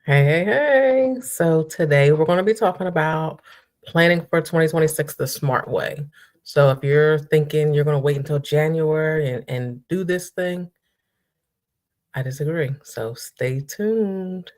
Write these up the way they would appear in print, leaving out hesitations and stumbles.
Hey. So today we're going to be talking about planning for 2026 the smart way. So if you're thinking you're going to wait until January and do this thing, I disagree. So stay tuned.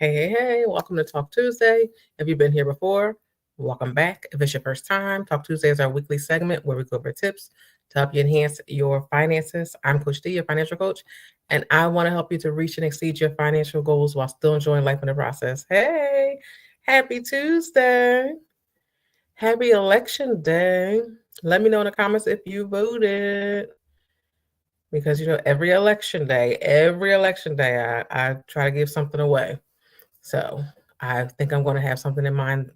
Hey. Welcome to Talk Tuesday. If you've been here before, welcome back. If it's your first time, Talk Tuesday is our weekly segment where we go over tips to help you enhance your finances. I'm Coach D, your financial coach, and I want to help you to reach and exceed your financial goals while still enjoying life in the process. Hey, happy Tuesday. Happy election day. Let me know in the comments if you voted. Because every election day, I try to give something away. So I think I'm going to have something in mind.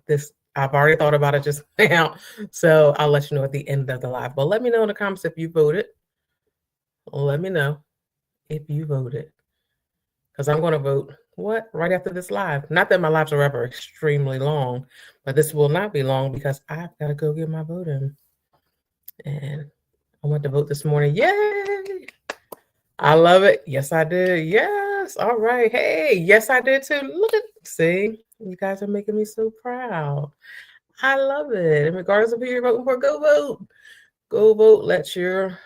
I've already thought about it just now. So I'll let you know at the end of the live. But let me know in the comments if you voted. Let me know if you voted. Because I'm going to vote right after this live. Not that my lives are ever extremely long, but this will not be long because I've got to go get my vote in. And I went to vote this morning. Yay! I love it. Yes, I did. Yes. All right. Hey, yes, I did too. See, you guys are making me so proud. I love it. And regardless of who you're voting for, go vote. Go vote. Let your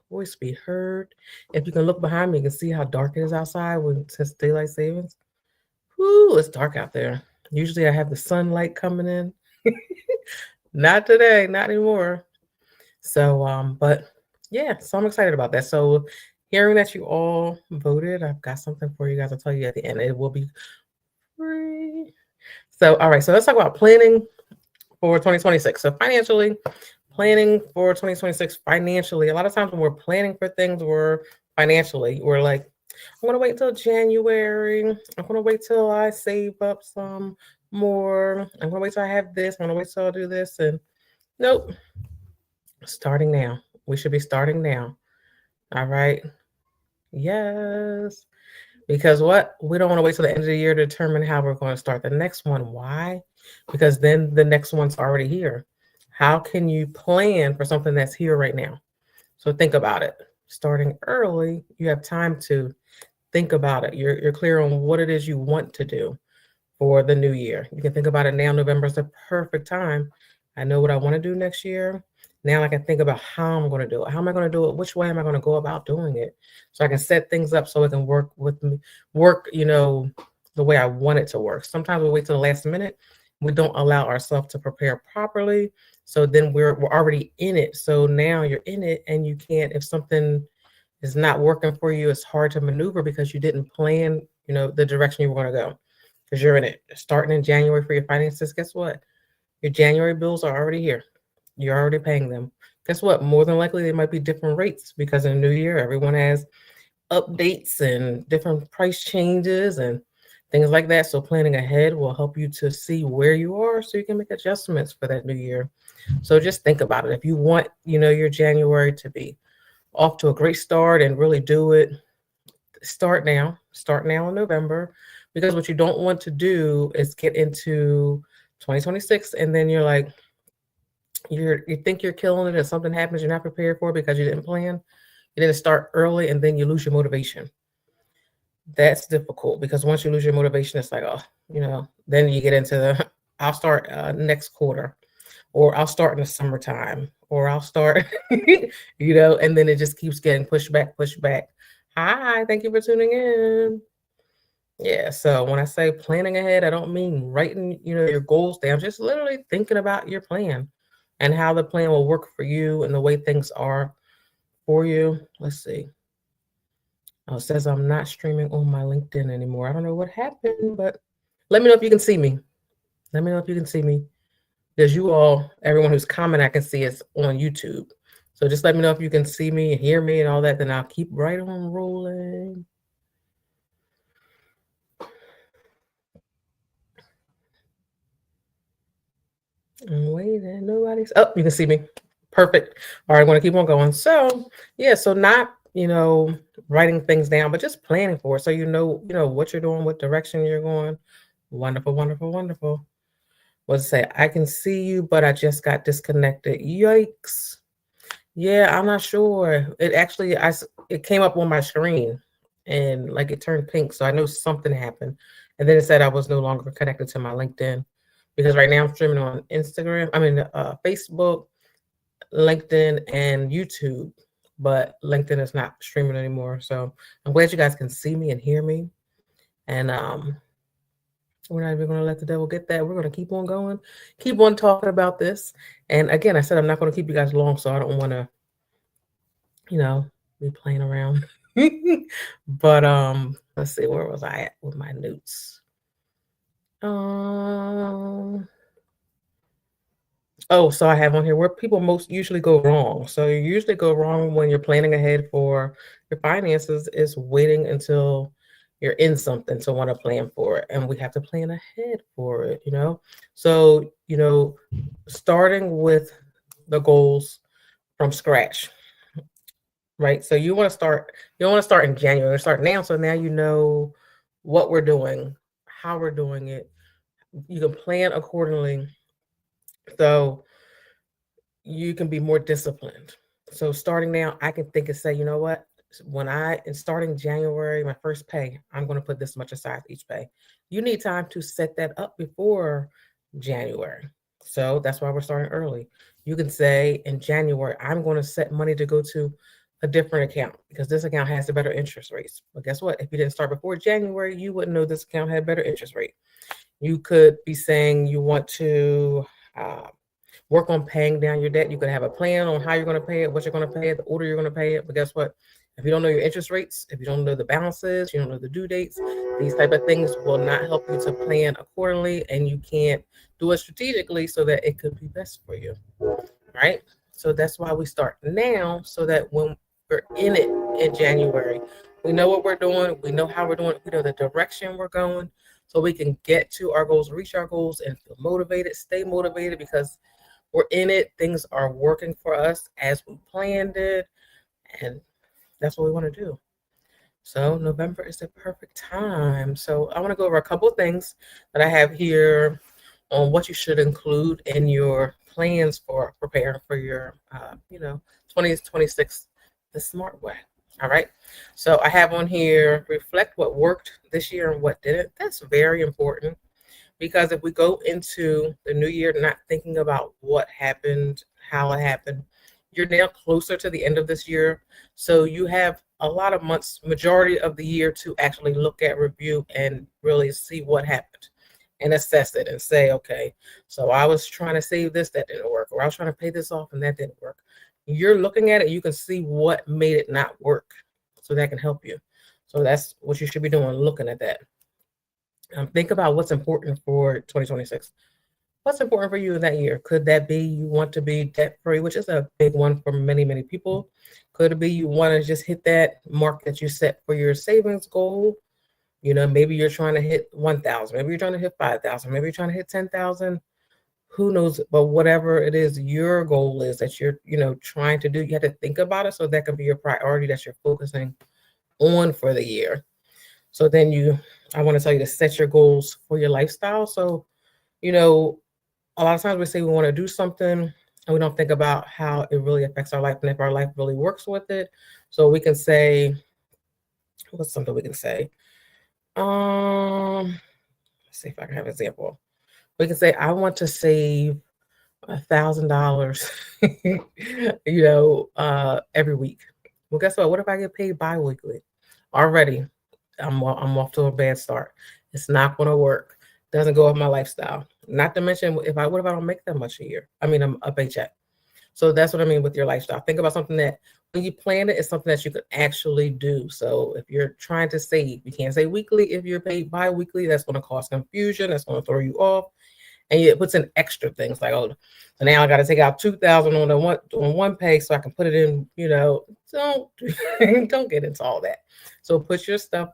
voice be heard. If you can look behind me, you can see how dark it is outside since daylight savings. Whoo, it's dark out there. Usually I have the sunlight coming in. Not today, not anymore. So, but yeah, so I'm excited about that. So hearing that you all voted, I've got something for you guys. I'll tell you at the end. It will be free. So, all right. So let's talk about planning for 2026. So planning for 2026 financially. A lot of times when we're planning for things, we're like, I'm gonna wait until January. I'm gonna wait till I save up some more. I'm gonna wait till I have this. I'm gonna wait till I do this. And nope. Starting now. We should be starting now. All right. Yes. Because what? We don't want to wait till the end of the year to determine how we're going to start the next one. Why? Because then the next one's already here. How can you plan for something that's here right now? So think about it. Starting early, you have time to think about it. You're clear on what it is you want to do for the new year. You can think about it now. November is the perfect time. I know what I want to do next year. Now I can think about how I'm going to do it. How am I going to do it? Which way am I going to go about doing it? So I can set things up so it can work with me, the way I want it to work. Sometimes we wait till the last minute. We don't allow ourselves to prepare properly. So then we're already in it. So now you're in it and you can't, if something is not working for you, it's hard to maneuver because you didn't plan, the direction you were going to go because you're in it. Starting in January for your finances, guess what? Your January bills are already here. You're already paying them. Guess what? More than likely, they might be different rates because in the new year, everyone has updates and different price changes and things like that. So planning ahead will help you to see where you are so you can make adjustments for that new year. So just think about it. If you want, your January to be off to a great start and really do it, start now. Start now in November because what you don't want to do is get into 2026 and then you're like, you think you're killing it and something happens you're not prepared for because you didn't plan. You didn't start early and then you lose your motivation. That's difficult because once you lose your motivation, it's like, then you get into I'll start next quarter or I'll start in the summertime or I'll start, and then it just keeps getting pushed back. Hi, thank you for tuning in. Yeah, so when I say planning ahead, I don't mean writing, your goals down, just literally thinking about your plan and how the plan will work for you and the way things are for you. Let's see. Oh, it says I'm not streaming on my LinkedIn anymore. I don't know what happened, but let me know if you can see me. Let me know if you can see me. Because everyone who's commenting, I can see it's on YouTube. So just let me know if you can see me and hear me and all that. Then I'll keep right on rolling. waiting. Nobody's. Oh, you can see me. Perfect. All right, I'm going to keep on going. So, yeah, so not, writing things down, but just planning for it. So what you're doing, what direction you're going. Wonderful, wonderful, wonderful. What's it say? I can see you, but I just got disconnected. Yikes. Yeah, I'm not sure. It actually, it came up on my screen and like it turned pink. So I know something happened. And then it said I was no longer connected to my LinkedIn because right now I'm streaming on Facebook, LinkedIn, and YouTube. But LinkedIn is not streaming anymore. So I'm glad you guys can see me and hear me. And we're not even going to let the devil get that. We're going to keep on going, keep on talking about this. And again, I said I'm not going to keep you guys long, so I don't want to, be playing around. But let's see, where was I at with my notes? So I have on here where people most usually go wrong. So you usually go wrong when you're planning ahead for your finances is waiting until you're in something to want to plan for it. And we have to plan ahead for it, So, starting with the goals from scratch, right? So you want to start in January, start now. So now you know what we're doing, how we're doing it. You can plan accordingly. So you can be more disciplined. So starting now, I can think and say, you know what? Starting January, my first pay, I'm going to put this much aside each pay. You need time to set that up before January. So that's why we're starting early. You can say in January, I'm going to set money to go to a different account because this account has the better interest rates. But guess what? If you didn't start before January, you wouldn't know this account had better interest rate. You could be saying you want to work on paying down your debt. You could have a plan on how you're going to pay it, what you're going to pay it, the order you're going to pay it. But guess what? If you don't know your interest rates, if you don't know the balances, you don't know the due dates, these type of things will not help you to plan accordingly, and you can't do it strategically so that it could be best for you, right? So that's why we start now, so that when we're in it in January, we know what we're doing, we know how we're doing, we know the direction we're going, so we can get to our goals, reach our goals, and feel motivated, stay motivated because we're in it. Things are working for us as we planned it, and that's what we want to do. So November is the perfect time. So I want to go over a couple of things that I have here on what you should include in your plans for preparing for your, 2026 the smart way. All right. So I have on here, reflect what worked this year and what didn't. That's very important because if we go into the new year not thinking about what happened, how it happened, you're now closer to the end of this year. So you have a lot of months, majority of the year to actually look at, review, and really see what happened and assess it and say, okay, so I was trying to save this, that didn't work, or I was trying to pay this off and that didn't work. You're looking at it, you can see what made it not work. So that can help you. So that's what you should be doing, looking at that. Think about what's important for 2026. What's important for you in that year? Could that be you want to be debt free, which is a big one for many, many people? Could it be you want to just hit that mark that you set for your savings goal? Maybe you're trying to hit 1,000. Maybe you're trying to hit 5,000. Maybe you're trying to hit 10,000. Who knows? But whatever it is, your goal is that you're, trying to do, you have to think about it so that can be your priority that you're focusing on for the year. So then I want to tell you to set your goals for your lifestyle. So, a lot of times we say we want to do something and we don't think about how it really affects our life and if our life really works with it. So we can say, what's something we can say? Let's see if I can have an example. We can say, I want to save $1,000, every week. Well, guess what? What if I get paid bi-weekly? Already, I'm off to a bad start. It's not going to work. Doesn't go with my lifestyle. Not to mention, what if I don't make that much a year? I mean, a paycheck. So that's what I mean with your lifestyle. Think about something that when you plan it, it's something that you could actually do. So if you're trying to save, you can't say weekly. If you're paid bi-weekly, that's going to cause confusion. That's going to throw you off. And it puts in extra things like, oh, so now I got to take out 2,000 on one pay so I can put it in. Don't don't get into all that. So put your stuff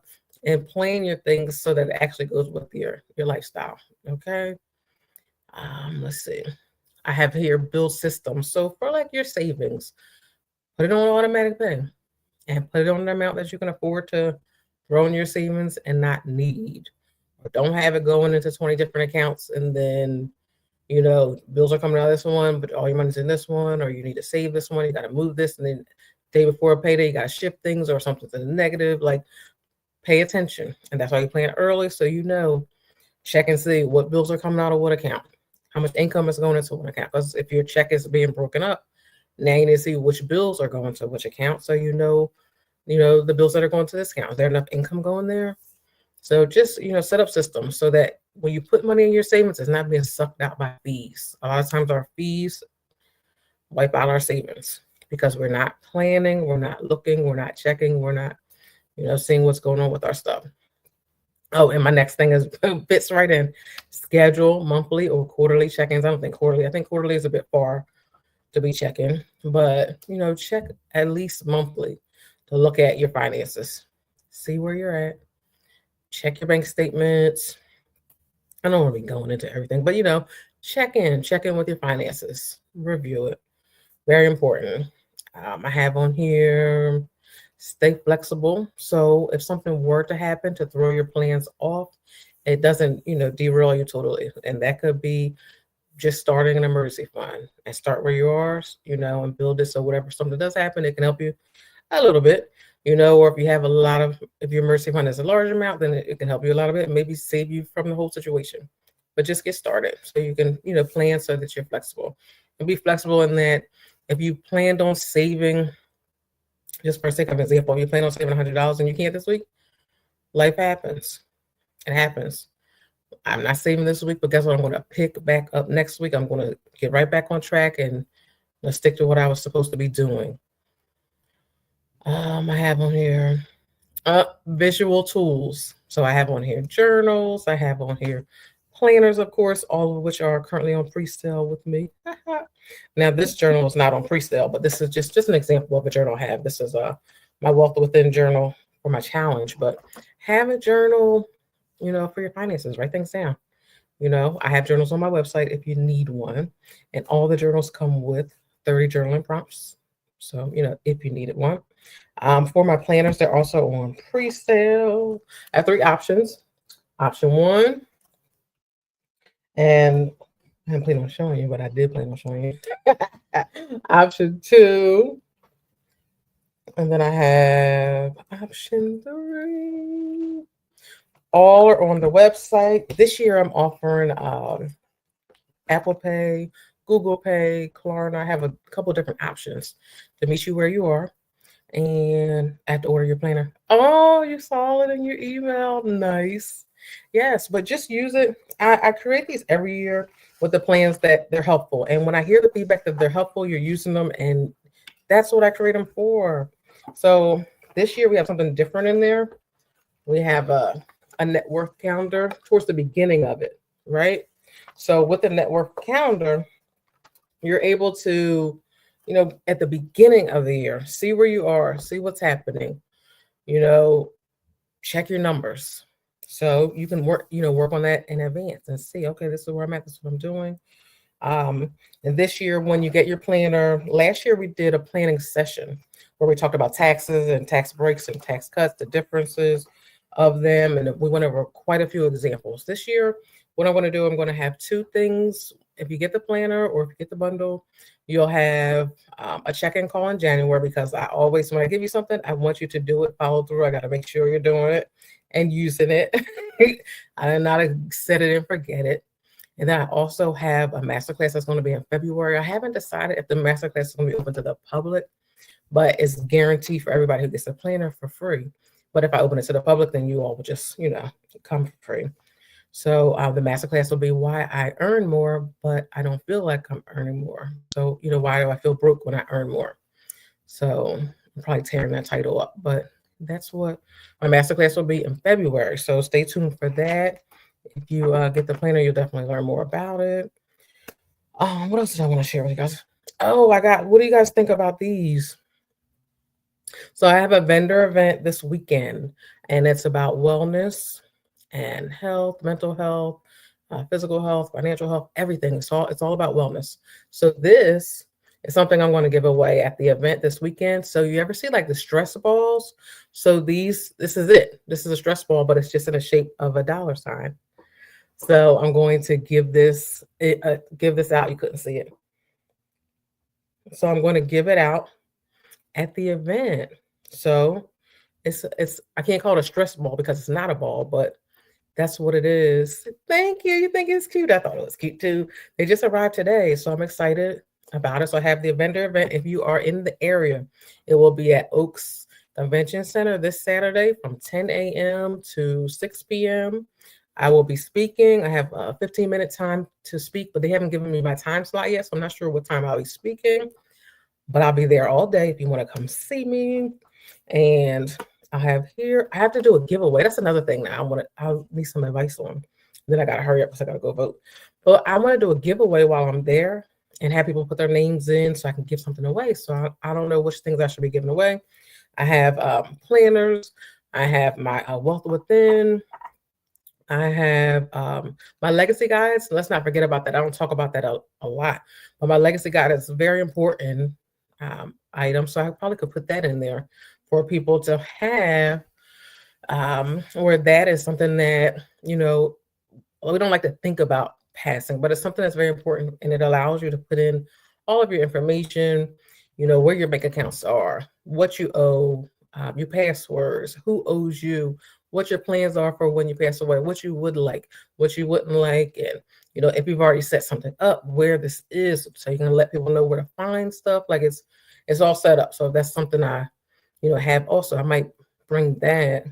and plan your things so that it actually goes with your lifestyle. Okay. Let's see. I have here bill systems. So for like your savings, put it on automatic pay and put it on an amount that you can afford to throw in your savings and not need. Or don't have it going into 20 different accounts and then, bills are coming out of this one, but all your money's in this one, or you need to save this one, you got to move this, and then day before payday, you got to shift things or something to the negative. Like, pay attention. And that's why you plan early, so check and see what bills are coming out of what account, how much income is going into one account. Because if your check is being broken up, now you need to see which bills are going to which account, so the bills that are going to this account. Is there enough income going there? So just, set up systems so that when you put money in your savings, it's not being sucked out by fees. A lot of times our fees wipe out our savings because we're not planning, we're not looking, we're not checking, we're not, seeing what's going on with our stuff. Oh, and my next thing is fits right in. Schedule monthly or quarterly check-ins. I don't think quarterly. I think quarterly is a bit far to be checking, but check at least monthly to look at your finances, see where you're at, check your bank statements. I don't want to be going into everything, but check in with your finances, review it. Very important. I have on here, stay flexible. So if something were to happen to throw your plans off, it doesn't, derail you totally. And that could be just starting an emergency fund and start where you are, and build it. So whatever something does happen, it can help you a little bit, or if you have if your emergency fund is a large amount, then it can help you a lot of it, maybe save you from the whole situation. But just get started so you can, plan so that you're flexible. And be flexible in that if you planned on saving, just for sake of example, if you plan on saving $100 and you can't this week, life happens. It happens. I'm not saving this week, but guess what? I'm going to pick back up next week. I'm going to get right back on track and stick to what I was supposed to be doing. I have on here visual tools. So I have on here journals. I have on here planners, of course, all of which are currently on pre-sale with me. Now, this journal is not on pre-sale, but this is just an example of a journal I have. This is my Wealth Within journal for my challenge. But have a journal, for your finances. Write things down. I have journals on my website if you need one. And all the journals come with 30 journaling prompts. So, if you needed one. For my planners, they're also on pre-sale. I have 3 options. Option 1, and I didn't plan on showing you, but I did plan on showing you. Option 2, and then I have option 3. All are on the website. This year, I'm offering Apple Pay, Google Pay, Klarna. I have a couple different options to meet you where you are. And I have to order your planner. Oh, you saw it in your email. Nice. Yes, but just use it. I create these every year with the plans that they're helpful. And when I hear the feedback that they're helpful, you're using them. And that's what I create them for. So this year we have something different in there. We have a net worth calendar towards the beginning of it, right? So with the net worth calendar, you're able to, at the beginning of the year, see where you are, see what's happening, check your numbers. So you can work on that in advance and see, okay, this is where I'm at, this is what I'm doing. And this year, when you get your planner, last year we did a planning session where we talked about taxes and tax breaks and tax cuts, the differences of them. And we went over quite a few examples. This year, what I'm going to do, I'm going to have 2 things. If you get the planner or if you get the bundle, you'll have a check-in call in January, because I always, when I give you something, I want you to do it, follow through. I got to make sure you're doing it and using it. I did not set it and forget it. And then I also have a masterclass that's going to be in February. I haven't decided if the masterclass is going to be open to the public, but it's guaranteed for everybody who gets a planner for free. But if I open it to the public, then you all will just, come for free. So the masterclass will be why I earn more, but I don't feel like I'm earning more. So, why do I feel broke when I earn more? So I'm probably tearing that title up, but that's what my masterclass will be in February. So stay tuned for that. If you get the planner, you'll definitely learn more about it. What else did I want to share with you guys? Oh, what do you guys think about these? So I have a vendor event this weekend, and it's about wellness and health, mental health, physical health, financial health, everything. It's all about wellness. So this is something I'm going to give away at the event this weekend. So you ever see like the stress balls? So this is it. This is a stress ball, but it's just in the shape of a dollar sign. So I'm going to give this out. You couldn't see it. So I'm going to give it out at the event. So it's I can't call it a stress ball because it's not a ball, but that's what it is. Thank you. You think it's cute? I thought it was cute too. They just arrived today, so I'm excited about it. So I have the vendor event. If you are in the area, it will be at Oaks Convention Center this Saturday from 10 a.m. to 6 p.m. I will be speaking. I have a 15-minute time to speak, but they haven't given me my time slot yet, so I'm not sure what time I'll be speaking. But I'll be there all day if you want to come see me. And I have to do a giveaway. That's another thing that I'll need some advice on. Then I got to hurry up because I got to go vote. But I want to do a giveaway while I'm there and have people put their names in so I can give something away. So I don't know which things I should be giving away. I have planners. I have my Wealth Within. I have my legacy guides. Let's not forget about that. I don't talk about that a lot. But my legacy guide is very important item. So I probably could put that in there for people to have, where that is something that, we don't like to think about passing, but it's something that's very important, and it allows you to put in all of your information, where your bank accounts are, what you owe, your passwords, who owes you, what your plans are for when you pass away, what you would like, what you wouldn't like, and if you've already set something up, where this is, so you can let people know where to find stuff. Like it's all set up. So if that's something I have also, I might bring that.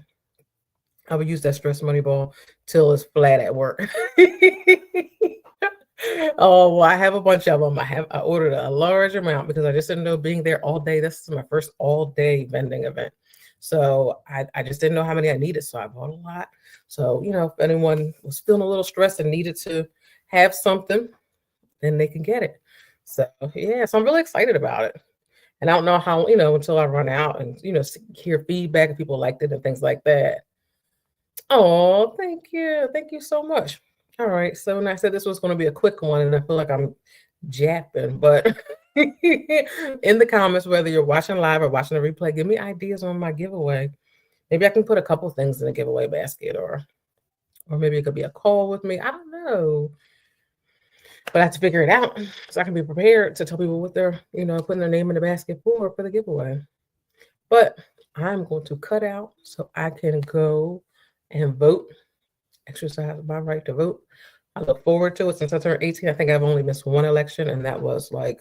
I would use that stress money ball till it's flat at work. Oh, well, I have a bunch of them. I ordered a large amount because I just didn't know, being there all day. This is my first all day vending event. So I just didn't know how many I needed. So I bought a lot. So, if anyone was feeling a little stressed and needed to have something, then they can get it. So yeah, so I'm really excited about it. And I don't know how, until I run out and, hear feedback if people liked it and things like that. Oh, thank you. Thank you so much. All right. So when I said this was going to be a quick one, and I feel like I'm japping, but in the comments, whether you're watching live or watching the replay, give me ideas on my giveaway. Maybe I can put a couple things in the giveaway basket, or maybe it could be a call with me. I don't know. But I have to figure it out so I can be prepared to tell people what they're, putting their name in the basket for the giveaway. But I'm going to cut out so I can go and vote, exercise my right to vote. I look forward to it. Since I turned 18, I think I've only missed one election, and that was like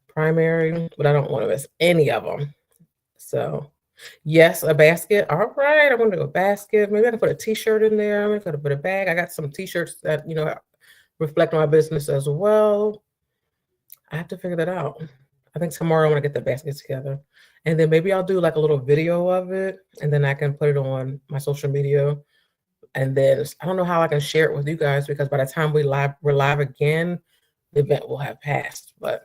primary, but I don't want to miss any of them. So yes, a basket. All right, I'm going to do a basket. Maybe I can put a t-shirt in there. I'm going to put a bag. I got some t-shirts that, reflect my business as well. I have to figure that out. I think tomorrow I want to get the basket together, and then maybe I'll do like a little video of it, and then I can put it on my social media. And then I don't know how I can share it with you guys, because by the time we're live again, the event will have passed. But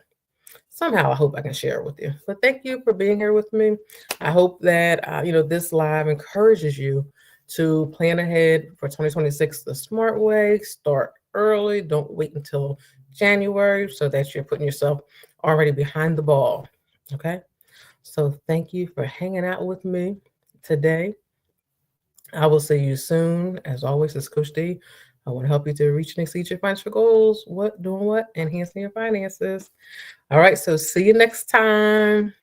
somehow I hope I can share it with you. But thank you for being here with me. I hope that this live encourages you to plan ahead for 2026 the smart way. Start early. Don't wait until January, so that you're putting yourself already behind the ball. Okay. So thank you for hanging out with me today. I will see you soon. As always, it's Coach D. I want to help you to reach and exceed your financial goals. Doing what? Enhancing your finances. All right. So see you next time.